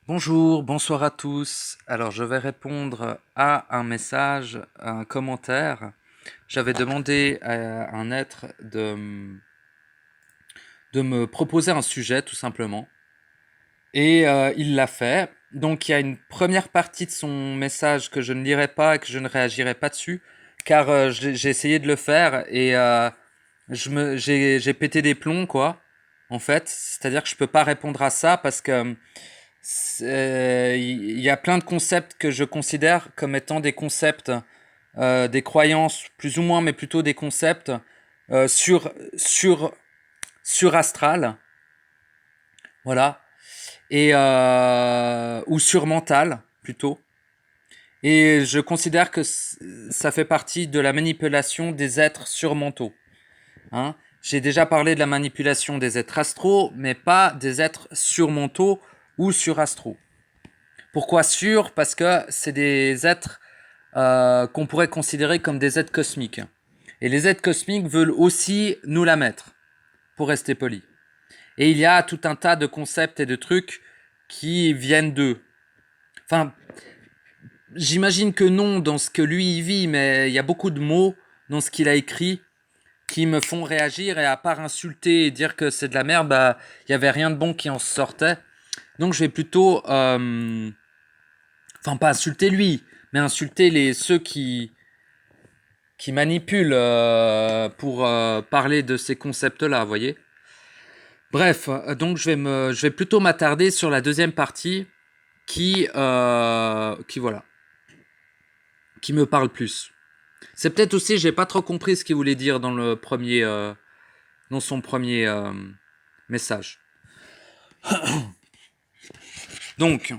Bonjour, bonsoir à tous. Alors, je vais répondre à un message, à un commentaire. J'avais demandé à un être de me proposer un sujet, tout simplement. Et il l'a fait. Donc, il y a une première partie de son message que je ne lirai pas et que je ne réagirai pas dessus, car j'ai essayé de le faire et j'ai pété des plombs, quoi. En fait, c'est-à-dire que je peux pas répondre à ça parce que il y a plein de concepts que je considère comme étant des concepts, des croyances plus ou moins, mais plutôt des concepts euh, sur sur sur astral, voilà, et ou sur mental plutôt. Et je considère que ça fait partie de la manipulation des êtres surmentaux. Hein. J'ai déjà parlé de la manipulation des êtres astraux, mais pas des êtres surmentaux ou surastraux. Pourquoi sur? Parce que c'est des êtres qu'on pourrait considérer comme des êtres cosmiques. Et les êtres cosmiques veulent aussi nous la mettre, pour rester poli. Et il y a tout un tas de concepts et de trucs qui viennent d'eux. Enfin, j'imagine que non dans ce que lui y vit, mais il y a beaucoup de mots dans ce qu'il a écrit qui me font réagir, et à part insulter et dire que c'est de la merde, bah, il y avait rien de bon qui en sortait. Donc je vais plutôt enfin pas insulter lui, mais insulter ceux qui manipulent pour parler de ces concepts-là, vous voyez. Bref, donc je vais plutôt m'attarder sur la deuxième partie qui voilà, qui me parle plus. C'est peut-être aussi, j'ai pas trop compris ce qu'il voulait dire dans dans son premier message. Donc,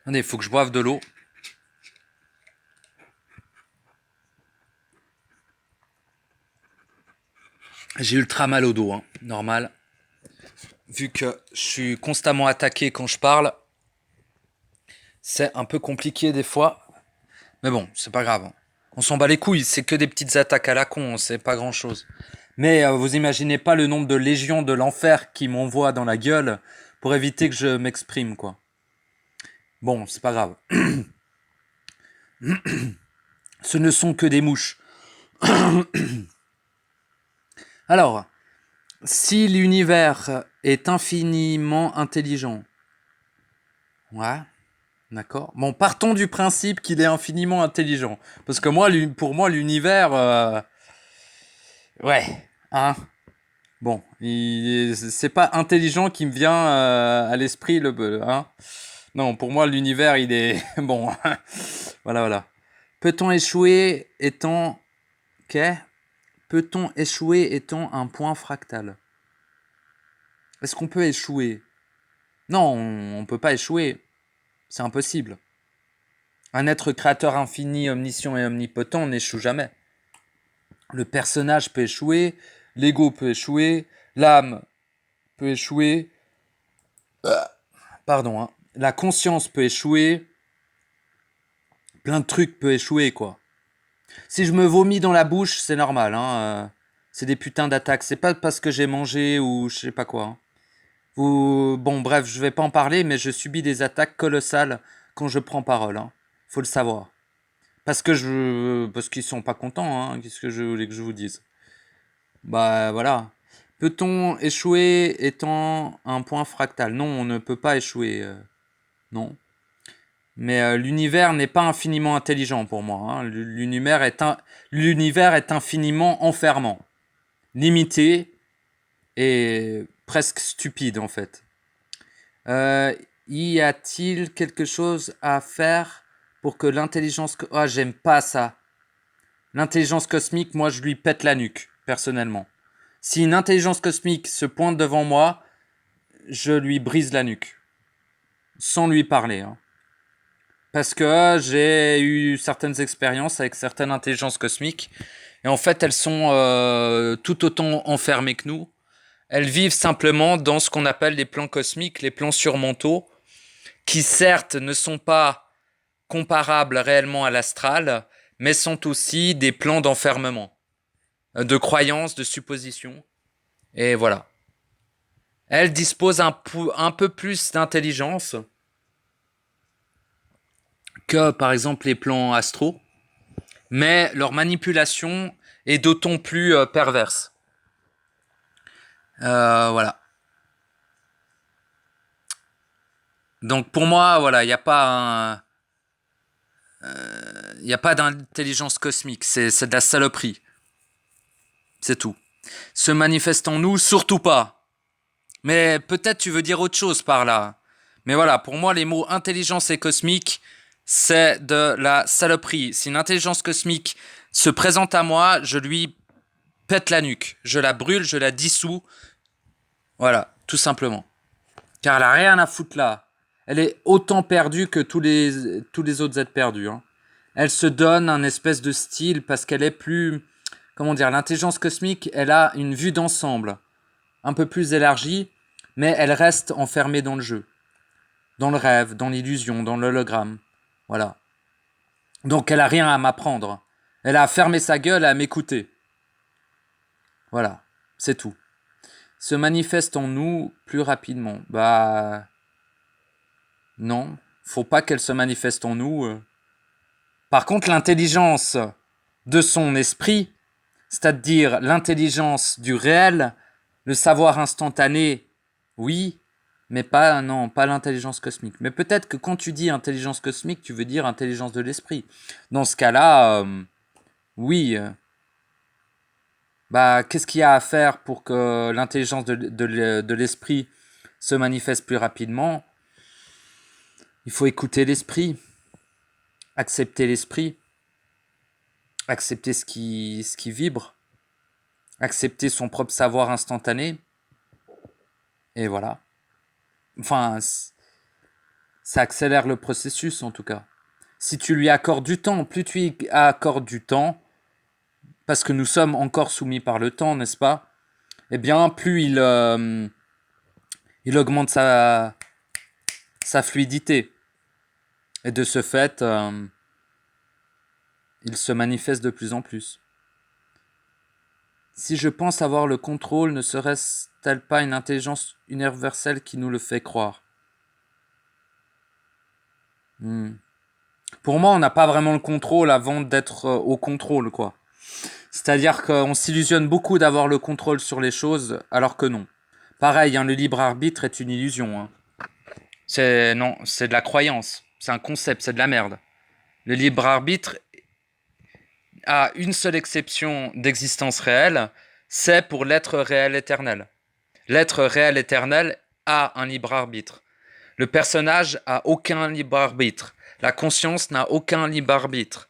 attendez, il faut que je boive de l'eau. J'ai ultra mal au dos, hein, normal. Vu que je suis constamment attaqué quand je parle, c'est un peu compliqué des fois. Mais bon, c'est pas grave. On s'en bat les couilles, c'est que des petites attaques à la con, c'est pas grand chose. Mais vous imaginez pas le nombre de légions de l'enfer qui m'envoient dans la gueule pour éviter que je m'exprime, quoi. Bon, c'est pas grave. Ce ne sont que des mouches. Alors, si l'univers est infiniment intelligent, ouais, d'accord. Bon, partons du principe qu'il est infiniment intelligent. Parce que moi, pour moi, l'univers, ouais, hein. Bon, c'est pas intelligent qui me vient à l'esprit, hein. Non, pour moi, l'univers, il est bon. Voilà, voilà. Peut-on échouer étant, qu'est? Peut-on échouer étant un point fractal? Est-ce qu'on peut échouer? Non, on peut pas échouer. C'est impossible. Un être créateur infini, omniscient et omnipotent n'échoue jamais. Le personnage peut échouer, l'ego peut échouer, l'âme peut échouer, pardon, hein. La conscience peut échouer, plein de trucs peuvent échouer, quoi. Si je me vomis dans la bouche, c'est normal, hein. C'est des putains d'attaques. C'est pas parce que j'ai mangé ou je sais pas quoi, hein. Bon, bref, je vais pas en parler, mais je subis des attaques colossales quand je prends parole, hein. Faut le savoir. Parce qu'ils sont pas contents, hein. Qu'est-ce que je voulais que je vous dise? Bah voilà. Peut-on échouer étant un point fractal? Non, on ne peut pas échouer. Non. Mais l'univers n'est pas infiniment intelligent pour moi, hein. L'univers est infiniment enfermant, limité et presque stupide en fait. Euh, y a-t-il quelque chose à faire pour que l'intelligence... Ah, j'aime pas ça. L'intelligence cosmique, moi, je lui pète la nuque, personnellement. Si une intelligence cosmique se pointe devant moi, je lui brise la nuque. Sans lui parler, hein. Parce que j'ai eu certaines expériences avec certaines intelligences cosmiques. Et en fait, elles sont tout autant enfermées que nous. Elles vivent simplement dans ce qu'on appelle les plans cosmiques, les plans surmentaux, qui certes ne sont pas comparables réellement à l'astral, mais sont aussi des plans d'enfermement, de croyances, de suppositions. Et voilà. elles disposent un peu plus d'intelligence que, par exemple, les plans astro, mais leur manipulation est d'autant plus perverse. Voilà. Donc pour moi, voilà, il n'y a pas y a pas d'intelligence cosmique, c'est de la saloperie. C'est tout. Se manifeste en nous, surtout pas. Mais peut-être tu veux dire autre chose par là. Mais voilà, pour moi, les mots intelligence et cosmique, c'est de la saloperie. Si une intelligence cosmique se présente à moi, je lui pète la nuque. Je la brûle, je la dissous. Voilà, tout simplement. Car elle a rien à foutre là. Elle est autant perdue que tous les autres êtres perdus. Hein. Elle se donne un espèce de style parce qu'elle est plus... Comment dire, l'intelligence cosmique, elle a une vue d'ensemble, un peu plus élargie, mais elle reste enfermée dans le jeu, dans le rêve, dans l'illusion, dans l'hologramme. Voilà. Donc elle a rien à m'apprendre. Elle a fermé sa gueule à m'écouter. Voilà, c'est tout. Se manifeste en nous plus rapidement. Bah... Non, faut pas qu'elle se manifeste en nous. Par contre, l'intelligence de son esprit, c'est-à-dire l'intelligence du réel, le savoir instantané, oui, mais pas non, pas l'intelligence cosmique. Mais peut-être que quand tu dis intelligence cosmique, tu veux dire intelligence de l'esprit. Dans ce cas-là, oui. Bah, qu'est-ce qu'il y a à faire pour que l'intelligence de l'esprit se manifeste plus rapidement? Il faut écouter l'esprit, accepter l'esprit, accepter ce qui vibre, accepter son propre savoir instantané, et voilà. Enfin, ça accélère le processus en tout cas. Si tu lui accordes du temps, plus tu lui accordes du temps, parce que nous sommes encore soumis par le temps, n'est-ce pas? Eh bien, plus il augmente sa fluidité. Et de ce fait, il se manifeste de plus en plus. Si je pense avoir le contrôle, ne serait-ce-t-elle pas une intelligence universelle qui nous le fait croire? Pour moi, on n'a pas vraiment le contrôle avant d'être au contrôle, quoi. C'est-à-dire qu'on s'illusionne beaucoup d'avoir le contrôle sur les choses, alors que non. Pareil, hein, le libre arbitre est une illusion. Hein. C'est de la croyance. C'est un concept, c'est de la merde. Le libre arbitre a une seule exception d'existence réelle, c'est pour l'être réel éternel. L'être réel éternel a un libre arbitre. Le personnage a aucun libre arbitre. La conscience n'a aucun libre arbitre.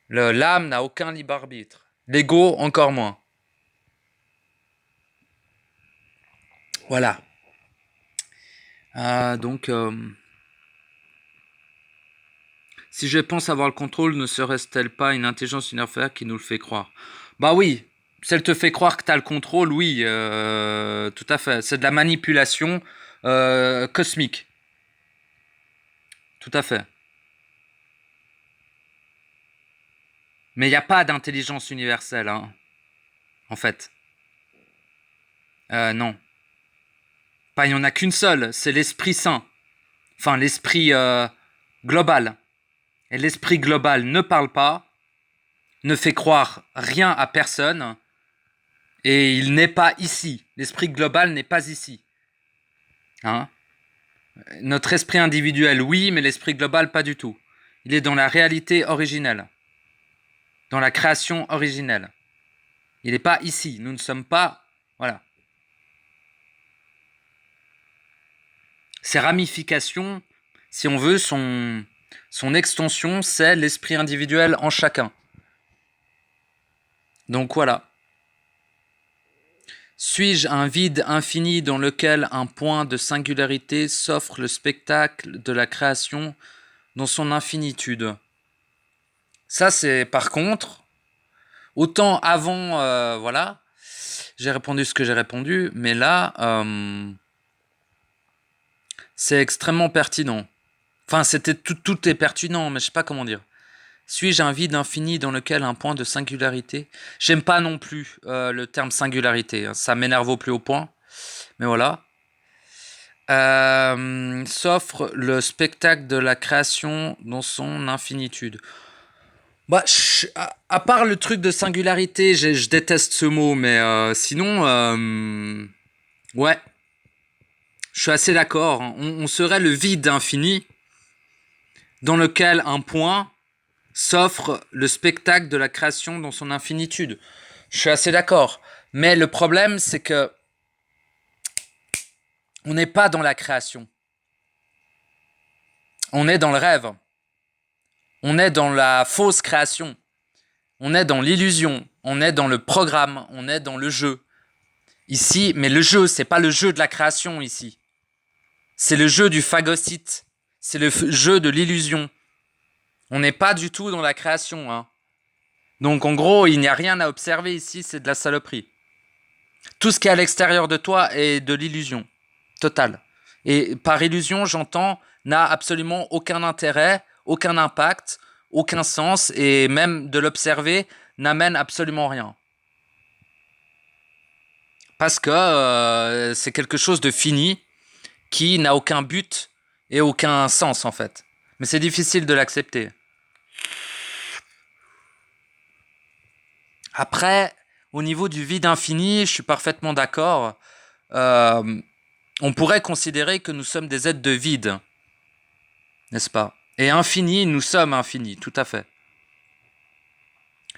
L'âme n'a aucun libre arbitre. L'ego encore moins. Voilà. Donc, si je pense avoir le contrôle, ne serait-ce-t-elle pas une intelligence universelle qui nous le fait croire? Bah oui, si elle te fait croire que tu as le contrôle, oui, tout à fait. C'est de la manipulation cosmique. Tout à fait. Mais il n'y a pas d'intelligence universelle, hein, en fait. Non. Pas, il n'y en a qu'une seule, c'est l'Esprit Saint. Enfin, l'Esprit global. Et l'Esprit global ne parle pas, ne fait croire rien à personne, et il n'est pas ici. L'Esprit global n'est pas ici. Hein? Notre esprit individuel, oui, mais l'Esprit global, pas du tout. Il est dans la réalité originelle, dans la création originelle. Il n'est pas ici. Nous ne sommes pas... Voilà. Ses ramifications, si on veut, son extension, c'est l'esprit individuel en chacun. Donc voilà. Suis-je un vide infini dans lequel un point de singularité s'offre le spectacle de la création dans son infinitude? Ça, c'est par contre, autant avant, voilà, j'ai répondu ce que j'ai répondu, mais là, c'est extrêmement pertinent. Enfin, tout est pertinent, mais je sais pas comment dire. Suis-je un vide infini dans lequel un point de singularité? J'aime pas non plus le terme singularité, hein. Ça m'énerve au plus haut point. Mais voilà. S'offre le spectacle de la création dans son infinitude. Bah, à part le truc de singularité, je déteste ce mot, mais sinon, ouais, je suis assez d'accord. On serait le vide infini dans lequel un point s'offre le spectacle de la création dans son infinitude. Je suis assez d'accord. Mais le problème, c'est que on n'est pas dans la création. On est dans le rêve. On est dans la fausse création. On est dans l'illusion. On est dans le programme. On est dans le jeu. Ici, mais le jeu, c'est pas le jeu de la création ici. C'est le jeu du phagocyte. C'est le jeu de l'illusion. On n'est pas du tout dans la création, hein. Donc en gros, il n'y a rien à observer ici, c'est de la saloperie. Tout ce qui est à l'extérieur de toi est de l'illusion totale. Et par illusion, j'entends, n'a absolument aucun intérêt, aucun impact, aucun sens, et même de l'observer n'amène absolument rien. Parce que c'est quelque chose de fini qui n'a aucun but et aucun sens en fait. Mais c'est difficile de l'accepter. Après, au niveau du vide infini, je suis parfaitement d'accord. On pourrait considérer que nous sommes des êtres de vide, n'est-ce pas? Et infini, nous sommes infinis, tout à fait.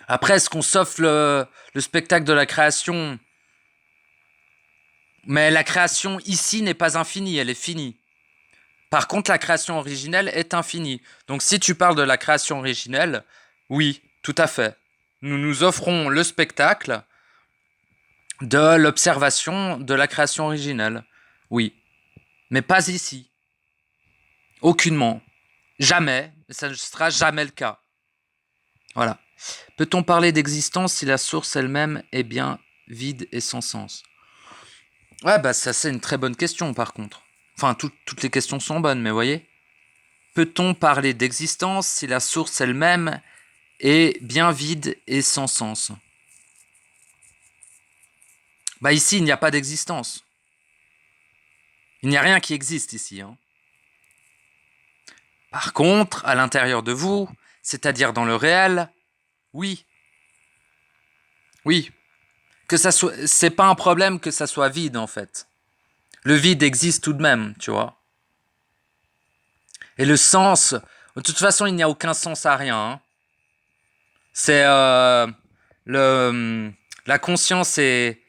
Après, est-ce qu'on s'offre le spectacle de la création? Mais la création ici n'est pas infinie, elle est finie. Par contre, la création originelle est infinie. Donc si tu parles de la création originelle, oui, tout à fait. Nous nous offrons le spectacle de l'observation de la création originelle. Oui. Mais pas ici. Aucunement. Jamais. Ça ne sera jamais le cas. Voilà. Peut-on parler d'existence si la source elle-même est bien vide et sans sens? Ouais, bah ça c'est une très bonne question par contre. Enfin, toutes les questions sont bonnes, mais voyez. Peut-on parler d'existence si la source elle-même est bien vide et sans sens? Bah ici, il n'y a pas d'existence. Il n'y a rien qui existe ici, hein. Par contre, à l'intérieur de vous, c'est-à-dire dans le réel, oui. Oui. Que ça soit, c'est pas un problème que ça soit vide en fait. Le vide existe tout de même, tu vois. Et le sens, de toute façon, il n'y a aucun sens à rien, hein. C'est la conscience et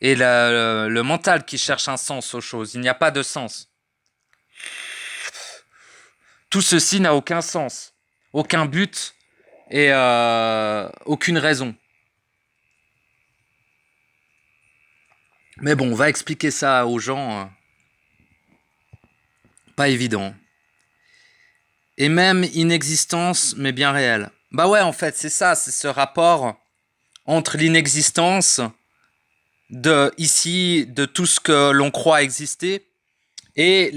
le mental qui cherche un sens aux choses. Il n'y a pas de sens. Tout ceci n'a aucun sens, aucun but et aucune raison. Mais bon, on va expliquer ça aux gens. Pas évident. Et même inexistence, mais bien réelle. Bah ouais, en fait, c'est ça, c'est ce rapport entre l'inexistence de ici, de tout ce que l'on croit exister, et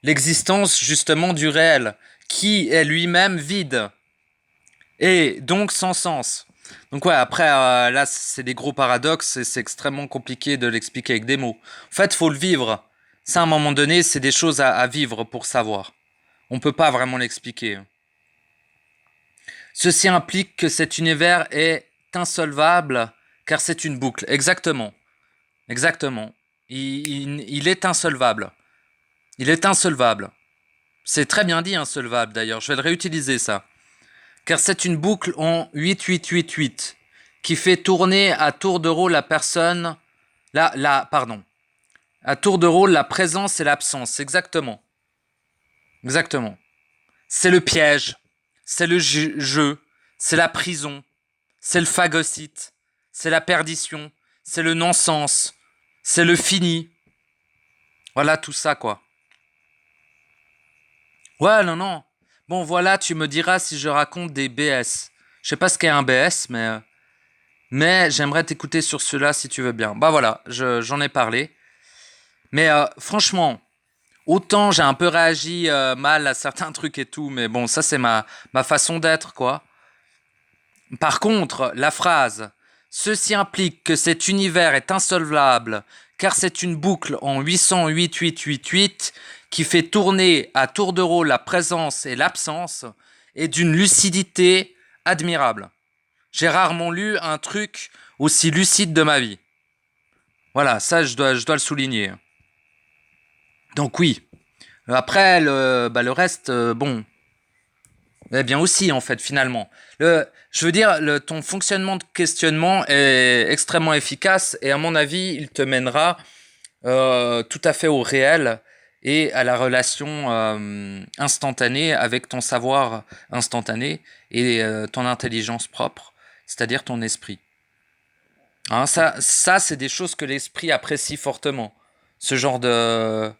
l'existence justement du réel, qui est lui-même vide, et donc sans sens. Donc ouais, après, là, c'est des gros paradoxes, et c'est extrêmement compliqué de l'expliquer avec des mots. En fait, faut le vivre. Ça, à un moment donné, c'est des choses à vivre pour savoir. On peut pas vraiment l'expliquer. Ceci implique que cet univers est insolvable, car c'est une boucle. Exactement. Exactement. Il est insolvable. Il est insolvable. C'est très bien dit insolvable d'ailleurs, je vais le réutiliser ça. Car c'est une boucle en 8-8-8-8 qui fait tourner à tour de rôle la personne, à tour de rôle la présence et l'absence, exactement. Exactement. C'est le piège, c'est le jeu, c'est la prison, c'est le phagocyte, c'est la perdition, c'est le non-sens, c'est le fini. Voilà tout ça quoi. Ouais, non, non. Bon, voilà, tu me diras si je raconte des BS. Je sais pas ce qu'est un BS, mais j'aimerais t'écouter sur cela si tu veux bien. Bah voilà, j'en ai parlé. Mais franchement, autant j'ai un peu réagi mal à certains trucs et tout, mais bon, ça c'est ma façon d'être, quoi. Par contre, la phrase « Ceci implique que cet univers est insolvable, car c'est une boucle en 808-888 qui fait tourner à tour de rôle la présence et l'absence et d'une lucidité admirable. J'ai rarement lu un truc aussi lucide de ma vie. Voilà, ça je dois le souligner. Donc oui. Après, le reste, bon, eh bien aussi en fait finalement. Je veux dire, ton fonctionnement de questionnement est extrêmement efficace et à mon avis, il te mènera tout à fait au réel et à la relation instantanée avec ton savoir instantané et ton intelligence propre, c'est-à-dire ton esprit. Hein, ça c'est des choses que l'esprit apprécie fortement. Ce genre de...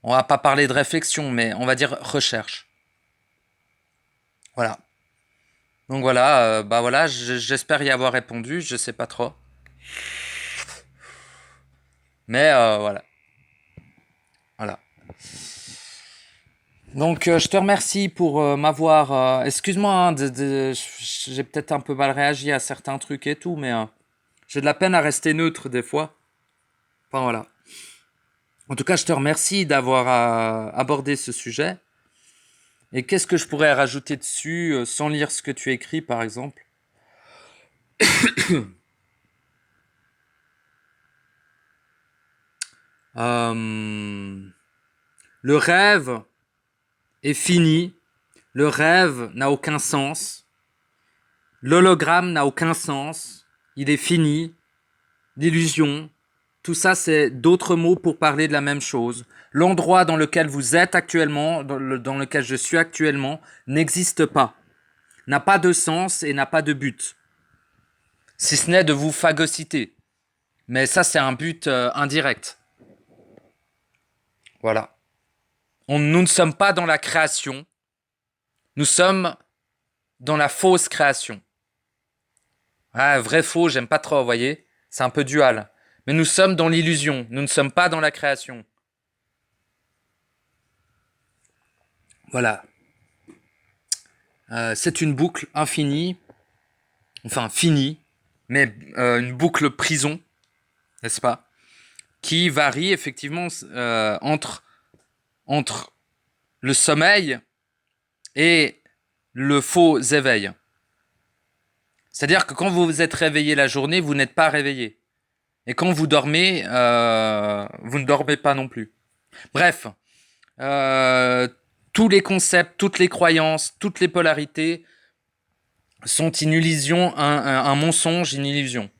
On va pas parler de réflexion, mais on va dire recherche. Voilà. Donc voilà, bah voilà, j'espère y avoir répondu, je sais pas trop. Mais voilà. Voilà. Donc je te remercie pour m'avoir... excuse-moi, hein, j'ai peut-être un peu mal réagi à certains trucs et tout, mais j'ai de la peine à rester neutre des fois. Enfin voilà. En tout cas, je te remercie d'avoir abordé ce sujet. Et qu'est-ce que je pourrais rajouter dessus sans lire ce que tu écris, par exemple? Le rêve est fini. Le rêve n'a aucun sens. L'hologramme n'a aucun sens. Il est fini. L'illusion. Tout ça, c'est d'autres mots pour parler de la même chose. L'endroit dans lequel vous êtes actuellement, dans lequel je suis actuellement, n'existe pas. N'a pas de sens et n'a pas de but. Si ce n'est de vous phagocyter. Mais ça, c'est un but indirect. Voilà. Nous ne sommes pas dans la création. Nous sommes dans la fausse création. Ah, vrai faux, j'aime pas trop, vous voyez. C'est un peu dual. Mais nous sommes dans l'illusion. Nous ne sommes pas dans la création. Voilà. C'est une boucle infinie. Enfin, finie. Mais une boucle prison. N'est-ce pas? Qui varie effectivement entre le sommeil et le faux éveil. C'est-à-dire que quand vous vous êtes réveillé la journée, vous n'êtes pas réveillé. Et quand vous dormez, vous ne dormez pas non plus. Bref, tous les concepts, toutes les croyances, toutes les polarités sont une illusion, un mensonge, une illusion.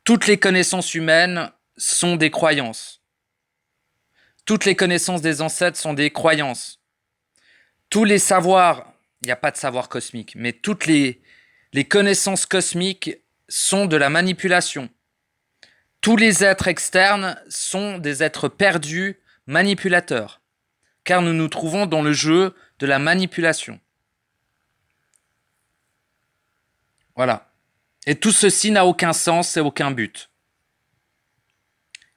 Toutes les connaissances humaines sont des croyances. Toutes les connaissances des ancêtres sont des croyances. Tous les savoirs, il n'y a pas de savoir cosmique, mais toutes les connaissances cosmiques sont de la manipulation. Tous les êtres externes sont des êtres perdus, manipulateurs, car nous nous trouvons dans le jeu de la manipulation. Voilà. Et tout ceci n'a aucun sens et aucun but.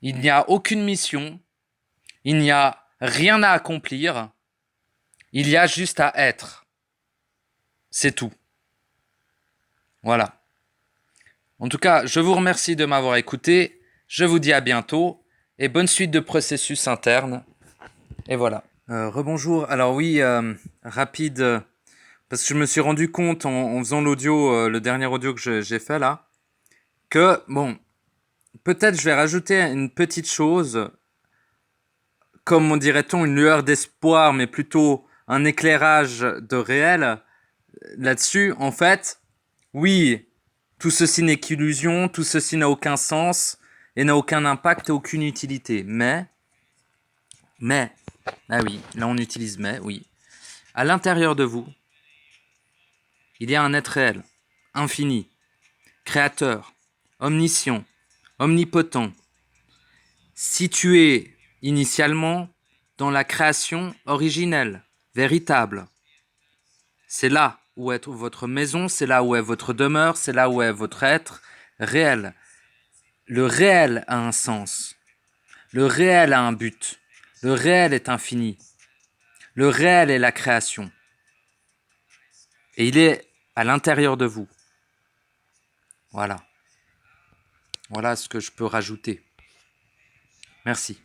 Il n'y a aucune mission, il n'y a rien à accomplir, il y a juste à être. C'est tout. Voilà. En tout cas, je vous remercie de m'avoir écouté, je vous dis à bientôt, et bonne suite de processus interne. Et voilà. Rebonjour. Alors oui, rapide, parce que je me suis rendu compte en faisant l'audio, le dernier audio que j'ai fait là, que, bon, peut-être je vais rajouter une petite chose, comme on dirait-on, une lueur d'espoir, mais plutôt un éclairage de réel là-dessus. En fait, oui, tout ceci n'est qu'illusion, tout ceci n'a aucun sens et n'a aucun impact et aucune utilité. Mais, ah oui, là on utilise mais, oui. À l'intérieur de vous, il y a un être réel, infini, créateur, omniscient, omnipotent, situé initialement dans la création originelle, véritable. C'est là où est votre maison, c'est là où est votre demeure, c'est là où est votre être réel. Le réel a un sens. Le réel a un but. Le réel est infini. Le réel est la création. Et il est à l'intérieur de vous. Voilà. Voilà ce que je peux rajouter. Merci.